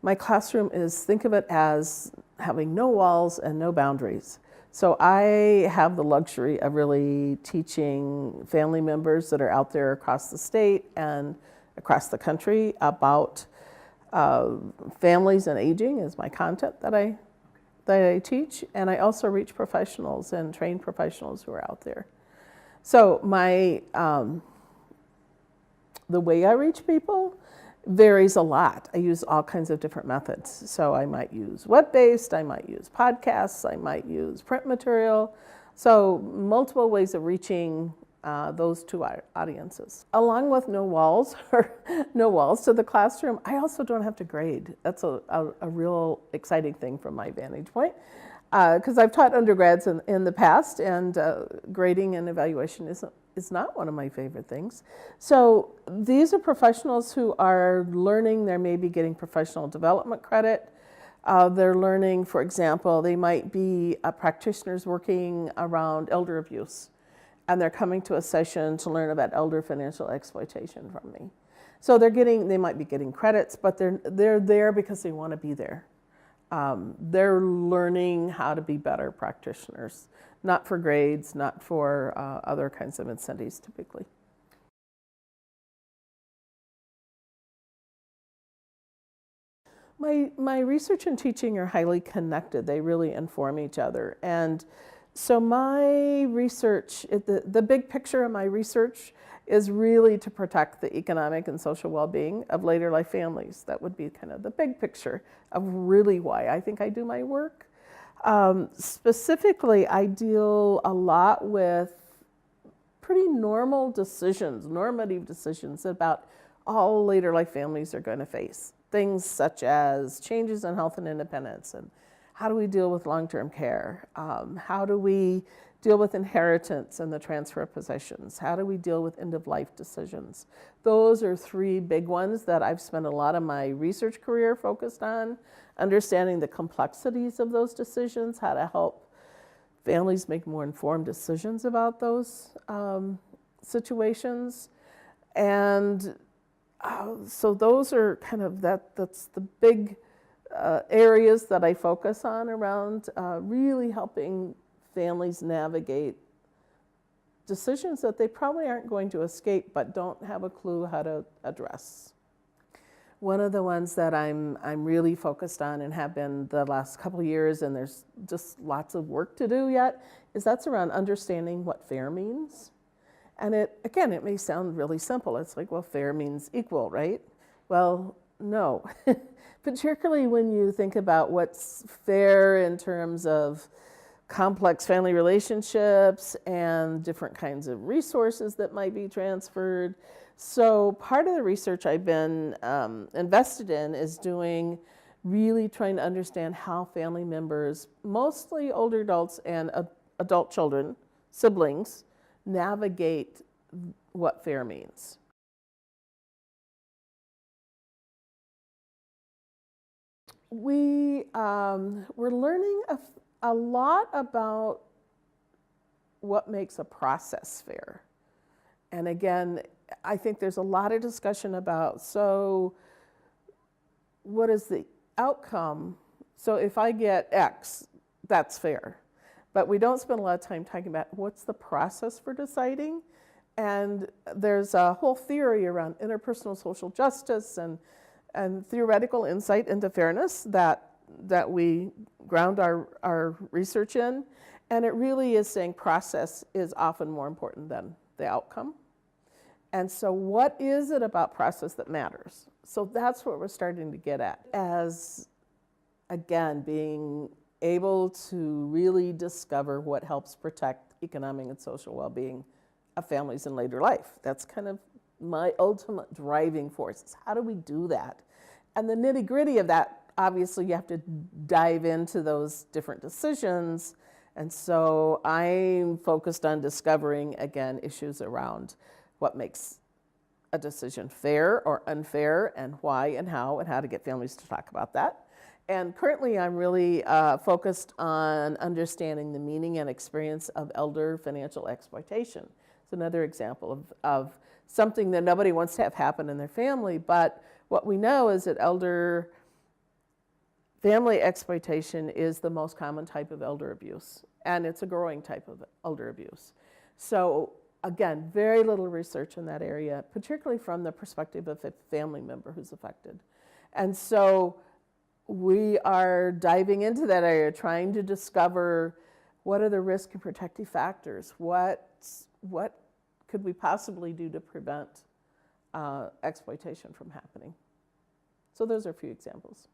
My classroom is, think of it as having no walls and no boundaries. So I have the luxury of really teaching family members that are out there across the state and across the country about families and aging is my content that I teach. And I also reach professionals and trained professionals who are out there. So the way I reach people varies a lot. I use all kinds of different methods. So I might use web-based, I might use podcasts, I might use print material. So multiple ways of reaching those two audiences. Along with no walls or no walls to the classroom, I also don't have to grade. That's a real exciting thing from my vantage point. Because I've taught undergrads in the past, and grading and evaluation is not one of my favorite things. So these are professionals who are learning. They're maybe getting professional development credit. They're learning, for example, they might be practitioners working around elder abuse, and they're coming to a session to learn about elder financial exploitation from me. So they might be getting credits, but they're there because they want to be there. They're learning how to be better practitioners, not for grades, not for other kinds of incentives typically. My research and teaching are highly connected. They really inform each other. And so my research, the big picture of my research is really to protect the economic and social well-being of later life families. That would be kind of the big picture of really why I think I do my work. Specifically, I deal a lot with pretty normative decisions about all later life families are going to face. Things such as changes in health and independence, and how do we deal with long-term care? How do we deal with inheritance and the transfer of possessions? How do we deal with end-of-life decisions? Those are three big ones that I've spent a lot of my research career focused on, understanding the complexities of those decisions, how to help families make more informed decisions about those situations. And so those are kind of, that's the big areas that I focus on around really helping families navigate decisions that they probably aren't going to escape but don't have a clue how to address. One of the ones that I'm really focused on and have been the last couple of years, and there's just lots of work to do yet, is that's around understanding what fair means. And again, it may sound really simple. It's like, well, fair means equal, right? Well, no. Particularly when you think about what's fair in terms of complex family relationships and different kinds of resources that might be transferred. So part of the research I've been invested in is really trying to understand how family members, mostly older adults and adult children, siblings, navigate what fair means. We're learning a lot about what makes a process fair. And again, I think there's a lot of discussion about, so what is the outcome? So if I get X, that's fair. But we don't spend a lot of time talking about what's the process for deciding. And there's a whole theory around interpersonal social justice and theoretical insight into fairness that we ground our research in. And it really is saying process is often more important than the outcome. And so what is it about process that matters? So that's what we're starting to get at, as, again, being able to really discover what helps protect economic and social well-being of families in later life. That's kind of my ultimate driving force, is how do we do that? And the nitty-gritty of that, obviously you have to dive into those different decisions. And so I'm focused on discovering, again, issues around what makes a decision fair or unfair, and why and how to get families to talk about that. And currently I'm really focused on understanding the meaning and experience of elder financial exploitation. It's another example of something that nobody wants to have happen in their family, but what we know is that elder family exploitation is the most common type of elder abuse, and it's a growing type of elder abuse. So again, very little research in that area, particularly from the perspective of a family member who's affected. And so we are diving into that area, trying to discover what are the risk and protective factors, what could we possibly do to prevent exploitation from happening. So those are a few examples.